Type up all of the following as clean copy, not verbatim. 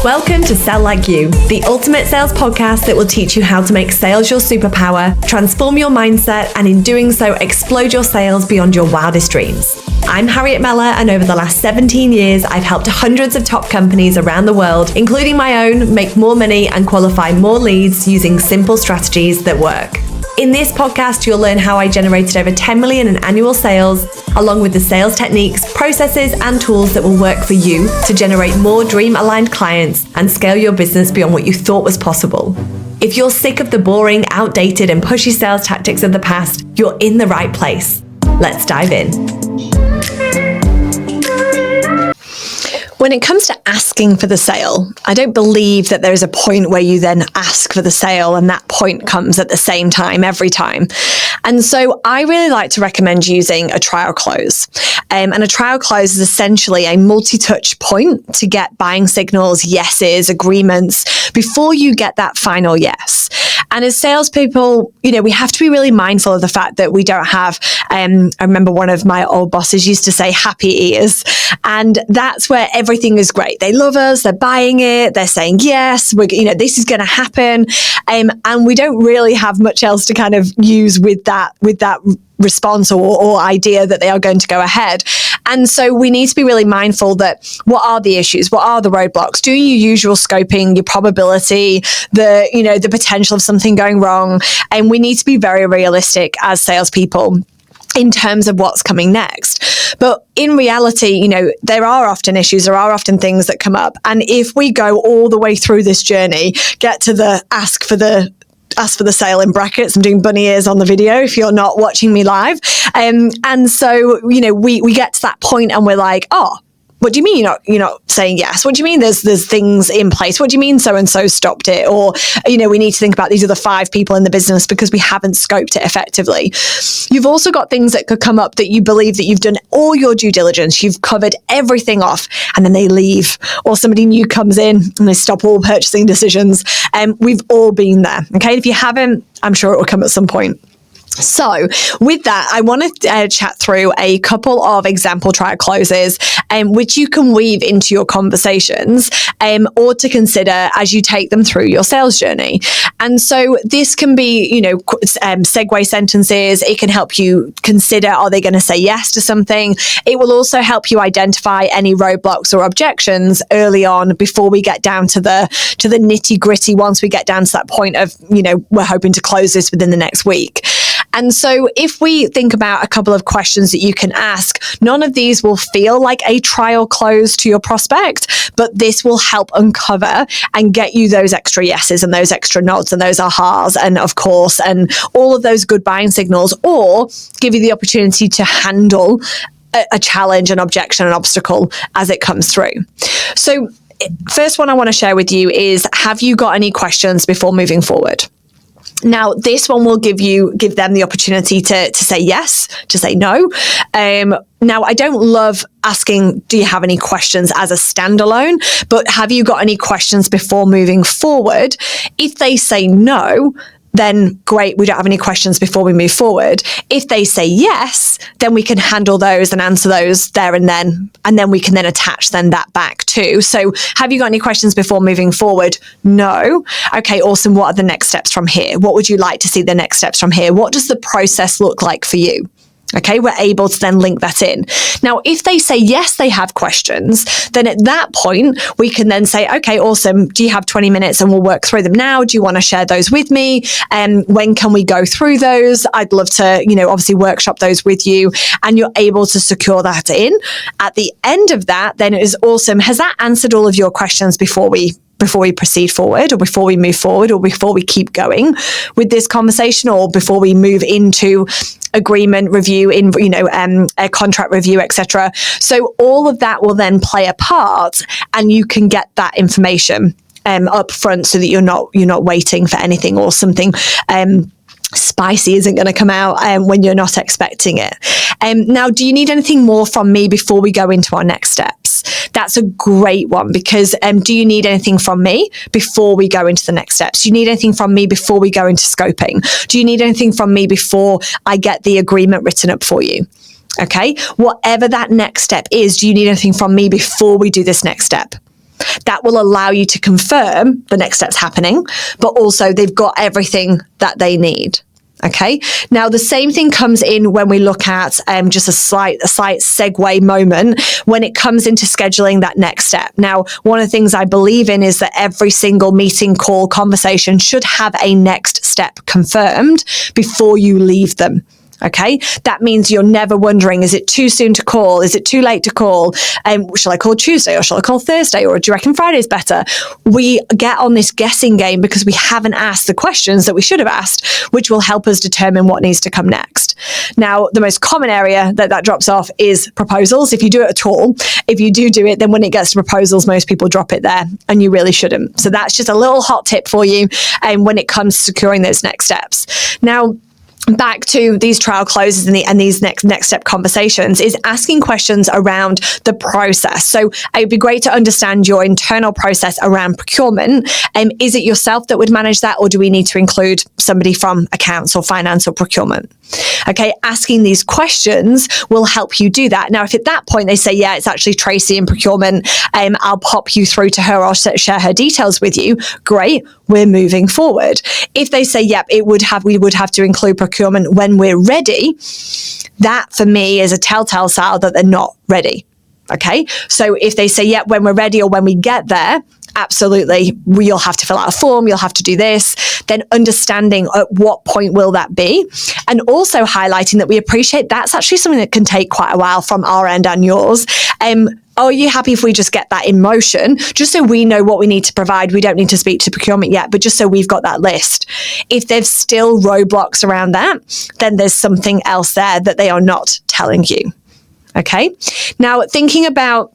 Welcome to Sell Like You, the ultimate sales podcast that will teach you how to make sales your superpower, transform your mindset, and in doing so, explode your sales beyond your wildest dreams. I'm Harriet Meller, and over the last 17 years, I've helped hundreds of top companies around the world, including my own, make more money and qualify more leads using simple strategies that work. In this podcast, you'll learn how I generated over 10 million in annual sales, along with the sales techniques, processes, and tools that will work for you to generate more dream-aligned clients and scale your business beyond what you thought was possible. If you're sick of the boring, outdated, and pushy sales tactics of the past, you're in the right place. Let's dive in. When it comes to asking for the sale, I don't believe that there is a point where you then ask for the sale and that point comes at the same time every time. And so I really like to recommend using a trial close. And a trial close is essentially a multi-touch point to get buying signals, yeses, agreements before you get that final yes. And as salespeople, we have to be really mindful of the fact that we don't have, I remember one of my old bosses used to say happy ears. And that's where everything is great. They love us, they're buying it, they're saying yes, this is going to happen. And we don't really have much else to kind of use with that response or idea that they are going to go ahead. And so we need to be really mindful that what are the issues? What are the roadblocks? Do your usual scoping, your probability, the potential of something going wrong. And we need to be very realistic as salespeople in terms of what's coming next. But in reality, there are often issues, there are often things that come up. And if we go all the way through this journey, get to the ask for the sale in brackets. I'm doing bunny ears on the video if you're not watching me live. And so, we get to that point and we're like, oh, what do you mean you're not saying yes? What do you mean there's things in place? What do you mean so-and-so stopped it? Or, we need to think about these other 5 people in the business because we haven't scoped it effectively. You've also got things that could come up that you believe that you've done all your due diligence, you've covered everything off, and then they leave. Or somebody new comes in and they stop all purchasing decisions. We've all been there. Okay. If you haven't, I'm sure it will come at some point. So with that, I want to chat through a couple of example trial closes which you can weave into your conversations or to consider as you take them through your sales journey. And so this can be, segue sentences. It can help you consider, are they going to say yes to something? It will also help you identify any roadblocks or objections early on before we get down to the nitty gritty once we get down to that point of, we're hoping to close this within the next week. And so if we think about a couple of questions that you can ask, none of these will feel like a trial close to your prospect, but this will help uncover and get you those extra yeses and those extra nods and those ahas and of course, and all of those good buying signals, or give you the opportunity to handle a challenge, an objection, an obstacle as it comes through. So first one I want to share with you is, have you got any questions before moving forward? Now, this one will give them the opportunity to say yes, to say no. Now, I don't love asking, do you have any questions as a standalone, but have you got any questions before moving forward? If they say no, then great, we don't have any questions before we move forward. If they say yes, then we can handle those and answer those there and then we can then attach that back too. So have you got any questions before moving forward? No. Okay, awesome. What are the next steps from here? What would you like to see the next steps from here? What does the process look like for you? Okay, we're able to then link that in. Now, if they say yes, they have questions, then at that point, we can then say, okay, awesome. Do you have 20 minutes and we'll work through them now? Do you want to share those with me? When can we go through those? I'd love to, obviously workshop those with you, and you're able to secure that in. At the end of that, then it is awesome. Has that answered all of your questions before we proceed forward, or before we move forward, or before we keep going with this conversation, or before we move into agreement review, a contract review, etc. So all of that will then play a part, and you can get that information up front so that you're not waiting for anything, or something spicy isn't going to come out when you're not expecting it. Now, do you need anything more from me before we go into our next steps? That's a great one, because do you need anything from me before we go into the next steps? Do you need anything from me before we go into scoping? Do you need anything from me before I get the agreement written up for you? Okay, whatever that next step is, do you need anything from me before we do this next step? That will allow you to confirm the next step's happening, but also they've got everything that they need. Okay. Now, the same thing comes in when we look at just a slight segue moment when it comes into scheduling that next step. Now, one of the things I believe in is that every single meeting, call, conversation should have a next step confirmed before you leave them. Okay. That means you're never wondering, is it too soon to call? Is it too late to call? Shall I call Tuesday or shall I call Thursday? Or do you reckon Friday's better? We get on this guessing game because we haven't asked the questions that we should have asked, which will help us determine what needs to come next. Now, the most common area that drops off is proposals. If you do it at all, if you do it, then when it gets to proposals, most people drop it there and you really shouldn't. So that's just a little hot tip for you when it comes to securing those next steps. Now, back to these trial closes and these next step conversations is asking questions around the process. So it would be great to understand your internal process around procurement. Is it yourself that would manage that, or do we need to include somebody from accounts or finance or procurement? Okay, asking these questions will help you do that. Now, if at that point they say, yeah, it's actually Tracy in procurement, I'll pop you through to her or share her details with you. Great, we're moving forward. If they say, yep, we would have to include procurement when we're ready, that for me is a telltale sign that they're not ready. Okay, so if they say, yep, when we're ready or when we get there, absolutely, you'll have to fill out a form, you'll have to do this, then understanding at what point will that be, and also highlighting that we appreciate that's actually something that can take quite a while from our end and yours. Are you happy if we just get that in motion, just so we know what we need to provide? We don't need to speak to procurement yet, but just so we've got that list. If there's still roadblocks around that, then there's something else there that they are not telling you. Okay. Now, thinking about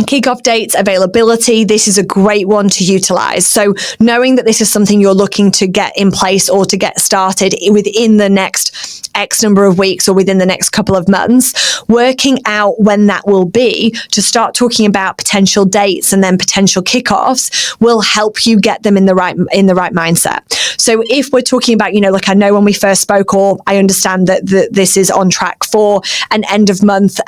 kickoff dates, availability, this is a great one to utilize. So knowing that this is something you're looking to get in place or to get started within the next X number of weeks or within the next couple of months, working out when that will be to start talking about potential dates and then potential kickoffs will help you get them in the right mindset. So if we're talking about, like I know when we first spoke, or I understand that this is on track for an end of month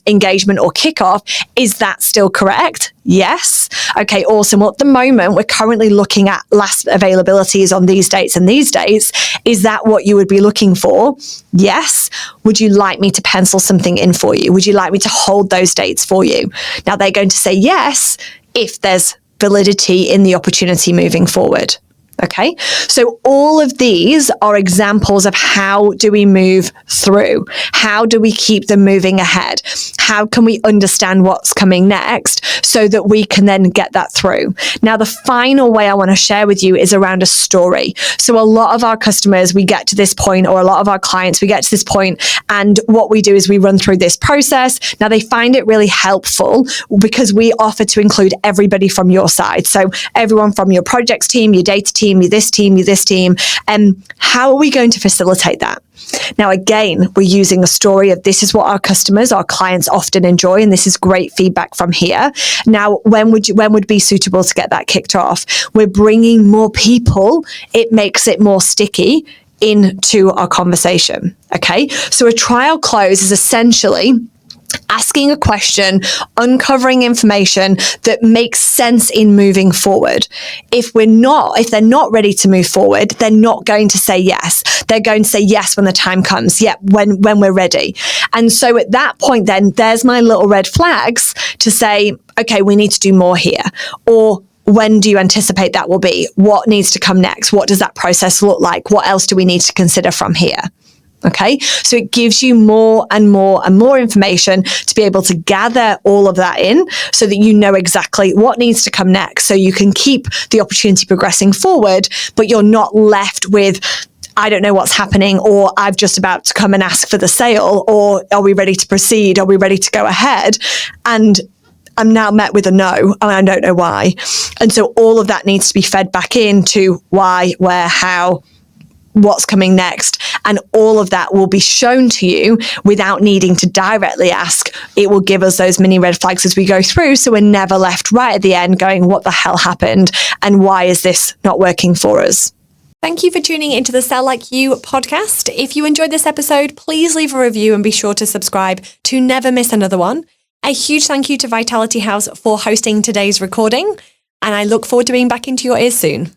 engagement or kickoff, is that still correct? Yes. Okay, awesome. Well, at the moment, we're currently looking at last availabilities on these dates and these dates. Is that what you would be looking for? Yes. Would you like me to pencil something in for you? Would you like me to hold those dates for you? Now, they're going to say yes if there's validity in the opportunity moving forward. Okay, so all of these are examples of how do we move through? How do we keep them moving ahead? How can we understand what's coming next so that we can then get that through? Now, the final way I want to share with you is around a story. So a lot of our customers, we get to this point, or a lot of our clients, we get to this point, and what we do is we run through this process. Now, they find it really helpful because we offer to include everybody from your side. So everyone from your projects team, your data team, you this team, and how are we going to facilitate that? Now, again, we're using a story of this is what our customers, our clients often enjoy, and this is great feedback from here. Now, when would be suitable to get that kicked off? We're bringing more people. It makes it more sticky into our conversation. Okay, so a trial close is essentially asking a question, uncovering information that makes sense in moving forward. If they're not ready to move forward, they're not going to say yes. They're going to say yes when the time comes. Yeah, when we're ready. And so at that point, then there's my little red flags to say, okay, we need to do more here. Or when do you anticipate that will be? What needs to come next? What does that process look like? What else do we need to consider from here? Okay, so it gives you more and more and more information to be able to gather all of that in so that you know exactly what needs to come next, so you can keep the opportunity progressing forward, but you're not left with, I don't know what's happening, or I'm just about to come and ask for the sale, or are we ready to proceed? Are we ready to go ahead? And I'm now met with a no, and I don't know why. And so all of that needs to be fed back into why, where, how, what's coming next. And all of that will be shown to you without needing to directly ask. It will give us those mini red flags as we go through. So we're never left right at the end going, what the hell happened? And why is this not working for us? Thank you for tuning into the Sell Like You podcast. If you enjoyed this episode, please leave a review and be sure to subscribe to never miss another one. A huge thank you to Vitality House for hosting today's recording, and I look forward to being back into your ears soon.